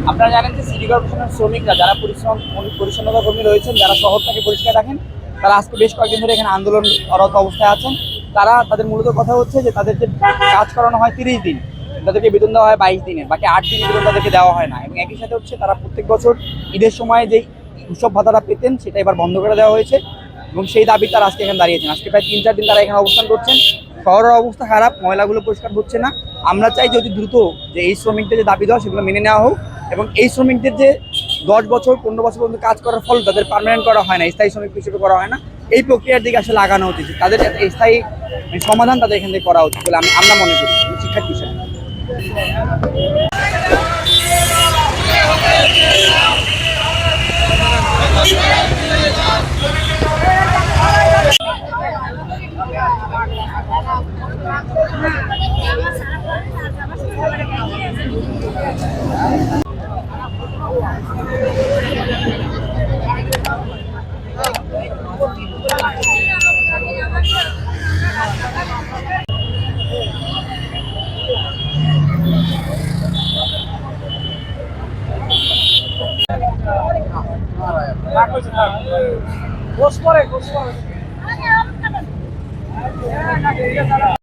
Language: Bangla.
আপনারা জানেন যে সিটি কর্পোরেশনের শ্রমিকরা যারা পরিচ্ছন্নতা কর্মী রয়েছেন, যারা শহরটাকে পরিষ্কার রাখেন, তারা আজকে বেশ কয়েকদিন ধরে এখানে আন্দোলনরত অবস্থায় আছেন। তাদের মূলত কথা হচ্ছে যে তাদের যে কাজ করানো হয় 30 দিন, তাদেরকে বেতন দেওয়া হয় 22 দিনের, বাকি 8 দিনের বেতন তাদেরকে দেওয়া হয় না। এবং একই সাথে হচ্ছে তারা প্রত্যেক বছর ঈদের সময় যে উৎসব ভাতাটা পেতেন সেটা এবার বন্ধ করে দেওয়া হয়েছে, এবং সেই দাবি তারা আজকে এখানে দাঁড়িয়েছেন। আজকে প্রায় 3-4 দিন তারা এখানে অবস্থান করছেন। শহরের অবস্থা খারাপ, ময়লাগুলো পরিষ্কার হচ্ছে না। আমরা চাই যে অতি দ্রুত যে এই শ্রমিকদের যে দাবি দেওয়া সেগুলো মেনে নেওয়া হোক, এবং এই শ্রমিকদের যে 10 বছর 15 বছর পর্যন্ত কাজ করার ফলে তাদের পার্মানেন্ট করা হয় না, স্থায়ী শ্রমিক হিসেবে করা হয় না, এই প্রক্রিয়ার দিকে আসলে লাগানো উচিত। তাদের একটা স্থায়ী সমাধান তাদের এখান থেকে করা উচিত বলে আমরা মনে করি শিক্ষার্থী হিসেবে।